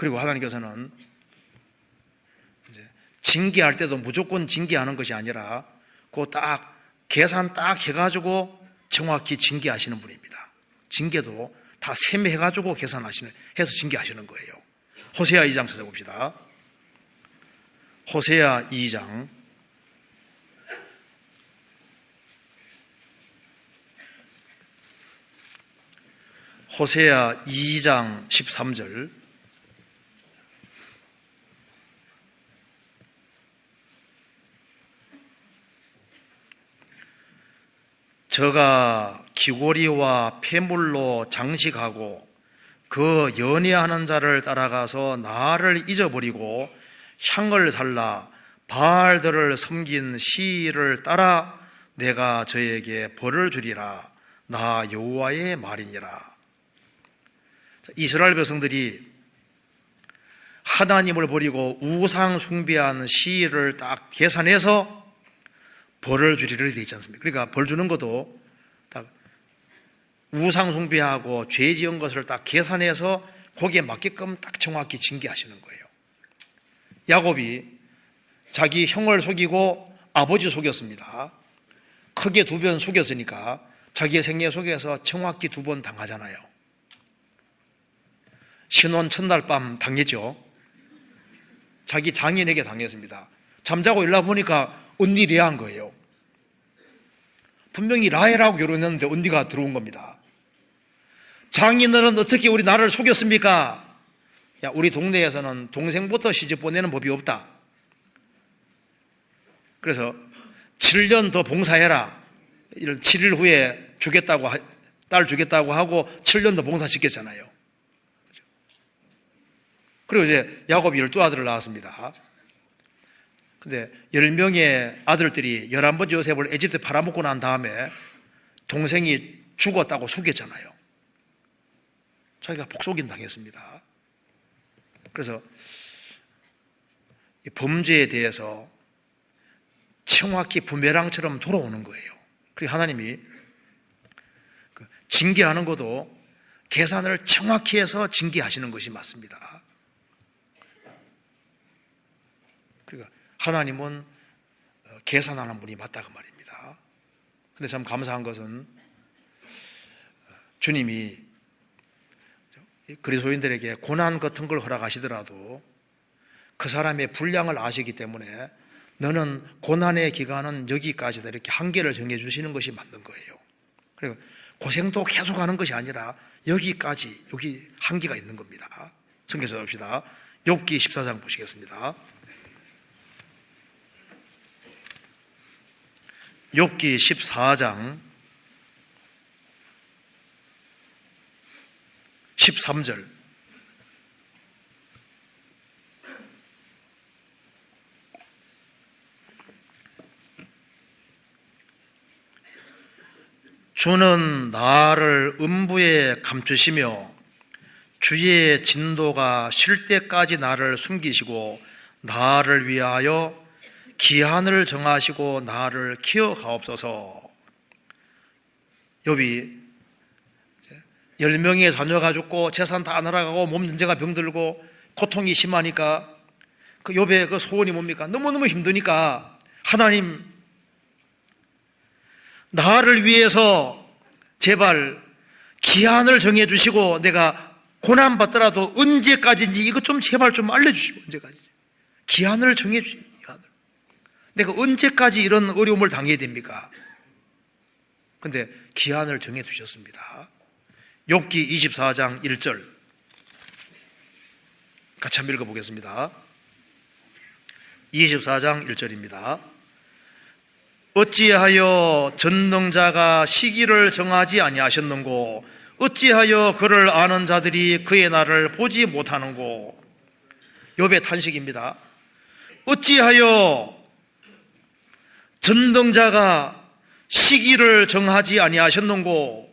그리고 하나님께서는 이제 징계할 때도 무조건 징계하는 것이 아니라 그 딱 계산 딱 해가지고 정확히 징계하시는 분입니다. 징계도 다 세매해가지고 해서 징계하시는 거예요. 호세아 2장 찾아봅시다. 호세아 2장 13절. 저가 귀고리와 폐물로 장식하고 그 연애하는 자를 따라가서 나를 잊어버리고 향을 살라 바알들을 섬긴 시를 따라 내가 저에게 벌을 주리라. 나 여호와의 말이니라. 이스라엘 백성들이 하나님을 버리고 우상 숭배한 시를 딱 계산해서 벌을 주리를 되어 있지 않습니까? 그러니까 벌 주는 것도 딱 우상 숭배하고 죄 지은 것을 딱 계산해서 거기에 맞게끔 딱 정확히 징계하시는 거예요. 야곱이 자기 형을 속이고 아버지 속였습니다. 크게 2번 속였으니까 자기의 생애 속에서 정확히 2번 당하잖아요. 신혼 첫날 밤 당했죠. 자기 장인에게 당했습니다. 잠자고 일어나 보니까 언니 레아한 거예요. 분명히 라헬하고 결혼했는데 언니가 들어온 겁니다. 장인어른 어떻게 우리 나를 속였습니까? 야, 우리 동네에서는 동생부터 시집 보내는 법이 없다. 그래서 7년 더 봉사해라. 7일 후에 딸 주겠다고 하고 7년 더 봉사시켰잖아요. 그리고 이제 야곱이 12아들을 낳았습니다. 근데 10명의 아들들이 11번째 요셉을 에집트에 팔아먹고 난 다음에 동생이 죽었다고 속였잖아요. 자기가 복속임 당했습니다. 그래서 범죄에 대해서 정확히 부메랑처럼 돌아오는 거예요. 그리고 하나님이 징계하는 것도 계산을 정확히 해서 징계하시는 것이 맞습니다. 그러니까 하나님은 계산하는 분이 맞다고 말입니다. 근데 참 감사한 것은 주님이 그리스도인들에게 고난 같은 걸 허락하시더라도 그 사람의 분량을 아시기 때문에 너는 고난의 기간은 여기까지다 이렇게 한계를 정해주시는 것이 맞는 거예요. 그리고 고생도 계속하는 것이 아니라 여기까지, 여기 한계가 있는 겁니다. 성경 찾아봅시다. 욥기 14장 보시겠습니다. 욥기 14장 13절. 주는 나를 음부에 감추시며 주의 진도가 쉴 때까지 나를 숨기시고 나를 위하여 기한을 정하시고 나를 키워가옵소서. 욥이 10명의 자녀가 죽고 재산 다 날아가고 몸 전체가 병들고 고통이 심하니까 그 욥의 그 소원이 뭡니까? 너무너무 힘드니까 하나님, 나를 위해서 제발 기한을 정해주시고 내가 고난받더라도 언제까지인지 이것 좀 제발 좀 알려주시고, 언제까지 기한을 정해주시고, 내가 언제까지 이런 어려움을 당해야 됩니까? 근데 기한을 정해두셨습니다. 욥기 24장 1절 같이 한번 읽어보겠습니다. 24장 1절입니다. 어찌하여 전능자가 시기를 정하지 아니하셨는고 어찌하여 그를 아는 자들이 그의 날을 보지 못하는고. 욥의 탄식입니다. 어찌하여 전능자가 시기를 정하지 아니하셨는고.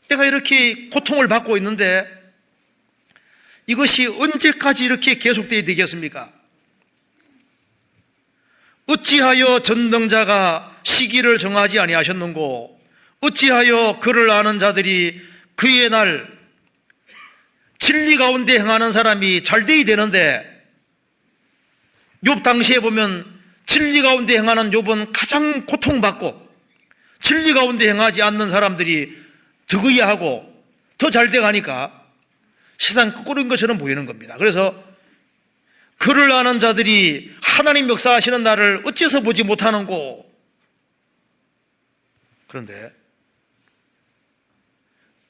내가 이렇게 고통을 받고 있는데 이것이 언제까지 이렇게 계속되어야 되겠습니까? 어찌하여 전능자가 시기를 정하지 아니하셨는고 어찌하여 그를 아는 자들이 그의 날 진리 가운데 행하는 사람이 잘 돼야 되는데, 욥 당시에 보면 진리 가운데 행하는 욥은 가장 고통받고 진리 가운데 행하지 않는 사람들이 득의야 하고 더 잘 돼가니까 세상 거꾸로인 것처럼 보이는 겁니다. 그래서 그를 아는 자들이 하나님 역사하시는 날을 어째서 보지 못하는고. 그런데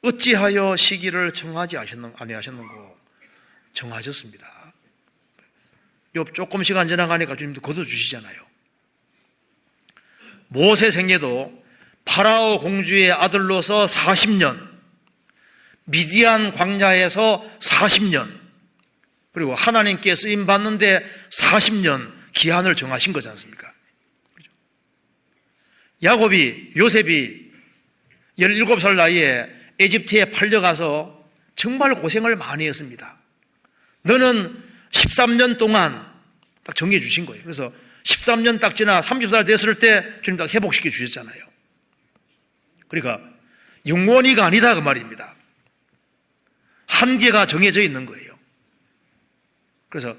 어찌하여 시기를 정하지 아니하셨는고. 정하셨습니다. 욥 조금 시간 지나가니까 주님도 거둬주시잖아요. 모세 생애도 파라오 공주의 아들로서 40년, 미디안 광야에서 40년, 그리고 하나님께 쓰임 받는데 40년 기한을 정하신 거지 않습니까? 요셉이 17살 나이에 에집트에 팔려가서 정말 고생을 많이 했습니다. 너는 13년 동안 딱 정해 주신 거예요. 그래서 13년 딱 지나 30살 됐을 때 주님 딱 회복시켜 주셨잖아요. 그러니까 영원히가 아니다 그 말입니다. 한계가 정해져 있는 거예요. 그래서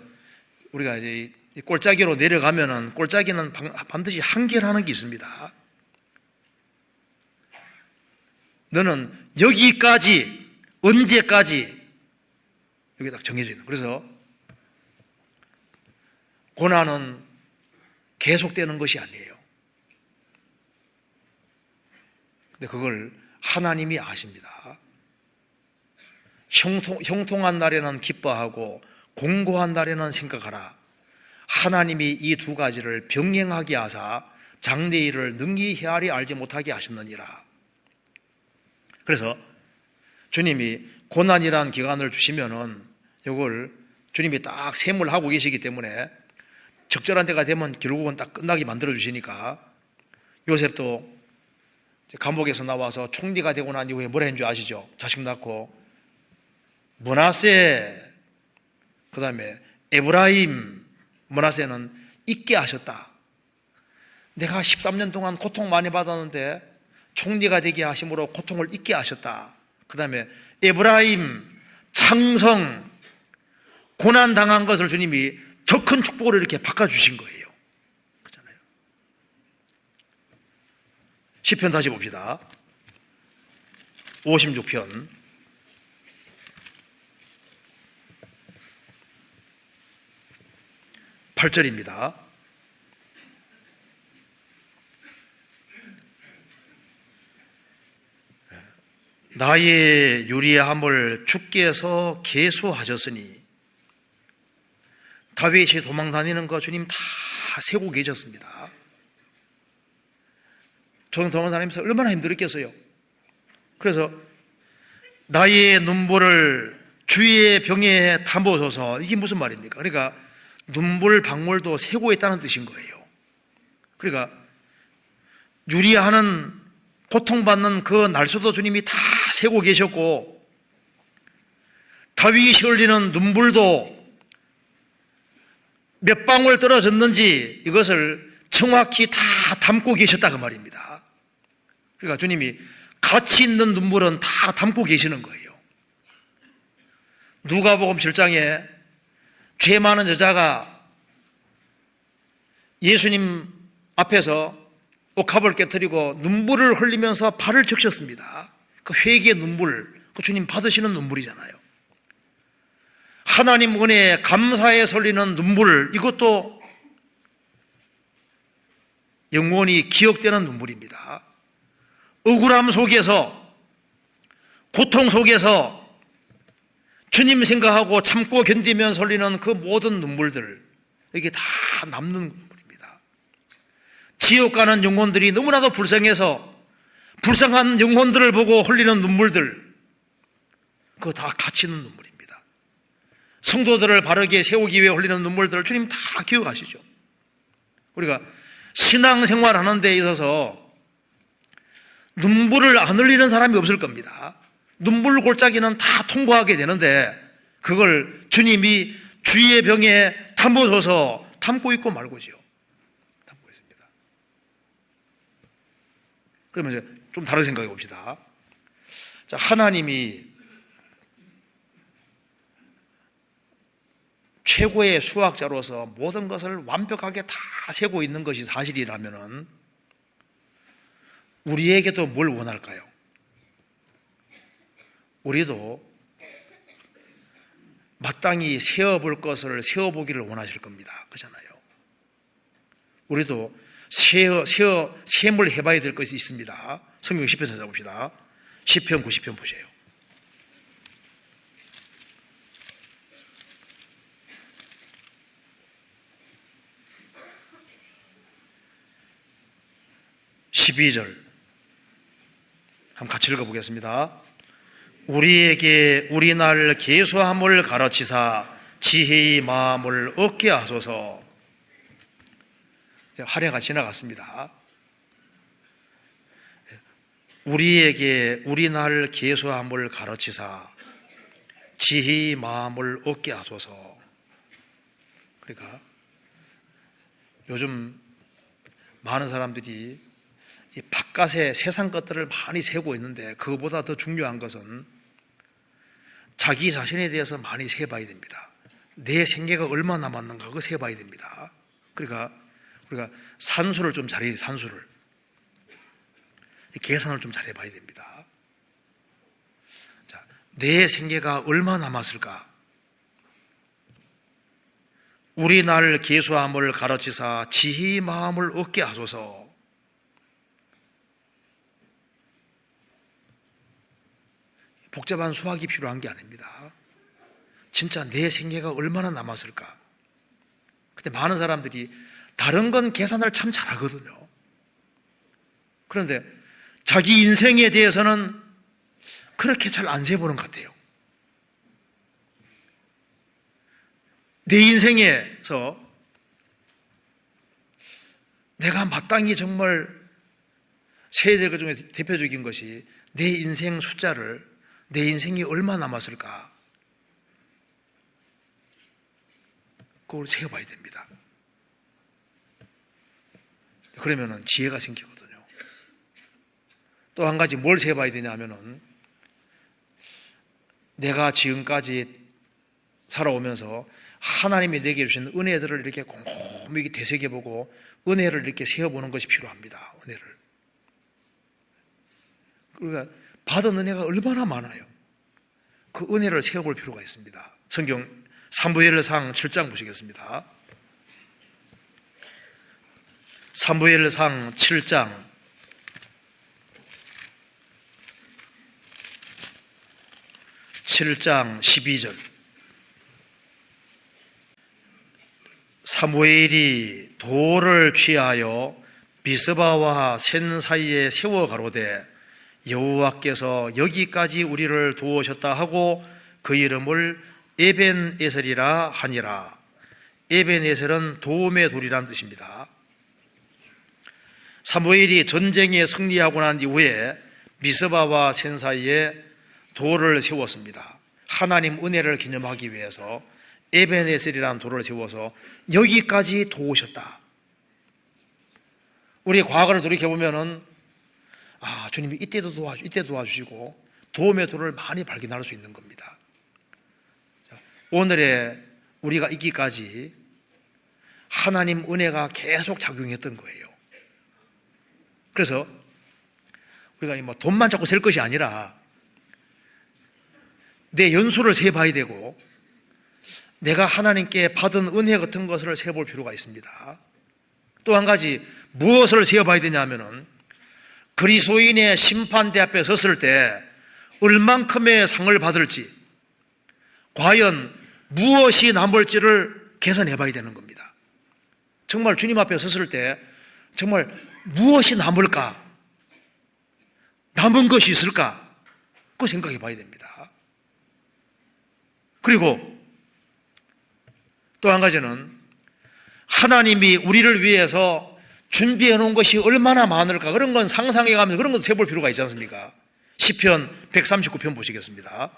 우리가 이제 꼴짜기로 내려가면은 꼴짜기는 반드시 한계라는 게 있습니다. 너는 여기까지, 언제까지, 여기 딱 정해져 있는. 그래서 고난은 계속되는 것이 아니에요. 근데 그걸 하나님이 아십니다. 형통한 날에는 기뻐하고 공고한 날에는 생각하라. 하나님이 이 두 가지를 병행하게 하사 장래 일을 능히 헤아리 알지 못하게 하셨느니라. 그래서 주님이 고난이라는 기간을 주시면은 이걸 주님이 딱 셈을 하고 계시기 때문에 적절한 때가 되면 결국은 딱 끝나게 만들어 주시니까, 요셉도 감옥에서 나와서 총리가 되고 난 이후에 뭐라 했는 줄 아시죠? 자식 낳고 므낫세, 그 다음에 에브라임, 므낫세는 잊게 하셨다. 내가 13년 동안 고통 많이 받았는데 총리가 되게 하심으로 고통을 잊게 하셨다. 그 다음에 에브라임, 창성, 고난당한 것을 주님이 더 큰 축복으로 이렇게 바꿔주신 거예요. 그렇잖아요. 시편 다시 봅시다. 56편 8절입니다. 나의 유리함을 주께서 계수하셨으니. 다윗이 도망다니는 거 주님 다 세고 계셨습니다. 도망다니면서 얼마나 힘들었겠어요. 그래서 나의 눈물을 주의 병에 담으소서. 이게 무슨 말입니까? 그러니까 눈물 방울도 세고 있다는 뜻인 거예요. 그러니까 유리하는 고통받는 그 날수도 주님이 다 세고 계셨고, 다윗이 흘리는 눈물도 몇 방울 떨어졌는지 이것을 정확히 다 담고 계셨다 그 말입니다. 그러니까 주님이 가치 있는 눈물은 다 담고 계시는 거예요. 누가복음 7장에 죄 많은 여자가 예수님 앞에서 옥합을 깨뜨리고 눈물을 흘리면서 발을 적셨습니다. 그 회개의 눈물, 그 주님 받으시는 눈물이잖아요. 하나님 은혜에 감사에 설리는 눈물, 이것도 영원히 기억되는 눈물입니다. 억울함 속에서, 고통 속에서 주님 생각하고 참고 견디면서 흘리는 그 모든 눈물들, 이게 다 남는 눈물입니다. 지옥 가는 영혼들이 너무나도 불쌍해서 불쌍한 영혼들을 보고 흘리는 눈물들, 그거 다 가치 있는 눈물입니다. 성도들을 바르게 세우기 위해 흘리는 눈물들을 주님 다 기억하시죠. 우리가 신앙생활 하는 데 있어서 눈물을 안 흘리는 사람이 없을 겁니다. 눈물 골짜기는 다 통과하게 되는데 그걸 주님이 주의 병에 담으셔서 담고 있고 말고지요. 담고 있습니다. 그러면 이제 좀 다르게 생각해 봅시다. 자, 하나님이 최고의 수학자로서 모든 것을 완벽하게 다 세고 있는 것이 사실이라면 우리에게도 뭘 원할까요? 우리도 마땅히 세어볼 것을 세어보기를 원하실 겁니다. 그렇잖아요. 우리도 셈을 해봐야 될 것이 있습니다. 성경 10편 찾아봅시다. 10편 90편 보세요. (12절) 한번 같이 읽어보겠습니다. 우리에게 우리날 계수함을 가르치사 지혜의 마음을 얻게 하소서. 할애가 지나갔습니다. 우리에게 우리날 계수함을 가르치사 지혜의 마음을 얻게 하소서. 그러니까 요즘 많은 사람들이 이 바깥의 세상 것들을 많이 세고 있는데 그것보다 더 중요한 것은 자기 자신에 대해서 많이 세봐야 됩니다. 내 생계가 얼마나 남았는가 그거 세봐야 됩니다. 그러니까 우리가 산수를 좀 잘해야 돼요. 산수를 계산을 좀 잘해봐야 됩니다. 자, 내 생계가 얼마 남았을까? 우리 날 계수함을 가르치사 지혜의 마음을 얻게 하소서. 복잡한 수학이 필요한 게 아닙니다. 진짜 내 생계가 얼마나 남았을까? 근데 많은 사람들이 다른 건 계산을 참 잘하거든요. 그런데 자기 인생에 대해서는 그렇게 잘 안 세보는 것 같아요. 내 인생에서 내가 마땅히 정말 세야 될 것 중에 대표적인 것이 내 인생 숫자를, 내 인생이 얼마 남았을까? 그걸 세어봐야 됩니다. 그러면은 지혜가 생기거든요. 또 한 가지 뭘 세어봐야 되냐 하면은 내가 지금까지 살아오면서 하나님이 내게 주신 은혜들을 이렇게 곰곰이 되새겨보고 은혜를 이렇게 세어보는 것이 필요합니다. 은혜를. 그러니까 받은 은혜가 얼마나 많아요. 그 은혜를 세어볼 필요가 있습니다. 성경 사무엘상 7장 보시겠습니다. 사무엘상 7장 12절. 사무엘이 돌을 취하여 비스바와 센 사이에 세워 가로되 여호와께서 여기까지 우리를 도우셨다 하고 그 이름을 에벤에셀이라 하니라. 에벤에셀은 도움의 돌이란 뜻입니다. 사무엘이 전쟁에 승리하고 난 이후에 미스바와 센 사이에 돌을 세웠습니다. 하나님 은혜를 기념하기 위해서 에벤에셀이라는 돌을 세워서 여기까지 도우셨다. 우리 과거를 돌이켜보면은 주님이 이때도 도와주시고 도움의 돌을 많이 발견할 수 있는 겁니다. 오늘의 우리가 있기까지 하나님 은혜가 계속 작용했던 거예요. 그래서 우리가 돈만 자꾸 셀 것이 아니라 내 연수를 세봐야 되고 내가 하나님께 받은 은혜 같은 것을 세볼 필요가 있습니다. 또 한 가지 무엇을 세어봐야 되냐 하면은 그리스도인의 심판대 앞에 섰을 때 얼만큼의 상을 받을지, 과연 무엇이 남을지를 계산해 봐야 되는 겁니다. 정말 주님 앞에 섰을 때 정말 무엇이 남을까? 남은 것이 있을까? 그거 생각해 봐야 됩니다. 그리고 또 한 가지는 하나님이 우리를 위해서 준비해 놓은 것이 얼마나 많을까? 그런 건 상상해 가면서 그런 것도 세볼 필요가 있지 않습니까? 시편 139편 보시겠습니다.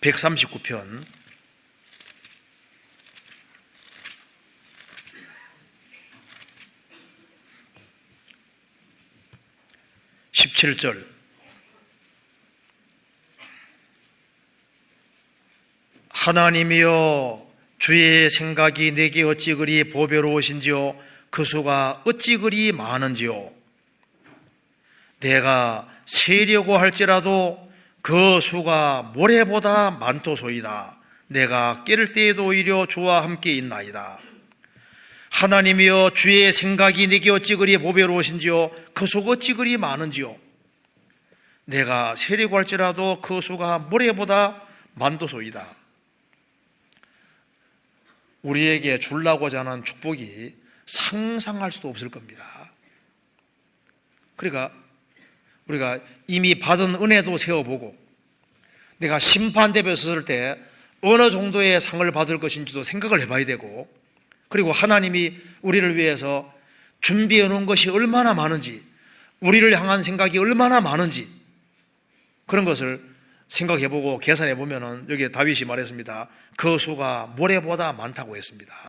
(139편) 10절 7절 하나님이여 주의 생각이 내게 어찌 그리 보배로우신지요 그 수가 어찌 그리 많은지요 내가 세려고 할지라도 그 수가 모래보다 많도소이다 내가 깰 때에도 오히려 주와 함께 있나이다 하나님이여 주의 생각이 내게 어찌 그리 보배로우신지요 그 수가 어찌 그리 많은지요 내가 세려고 할지라도 그 수가 모래보다 많도소이다. 우리에게 주려고자 하는 축복이 상상할 수도 없을 겁니다. 그러니까 우리가 이미 받은 은혜도 세워보고 내가 심판대에 섰을 때 어느 정도의 상을 받을 것인지도 생각을 해봐야 되고 그리고 하나님이 우리를 위해서 준비해 놓은 것이 얼마나 많은지 우리를 향한 생각이 얼마나 많은지 그런 것을 생각해보고 계산해보면 여기 다윗이 말했습니다. 그 수가 모래보다 많다고 했습니다.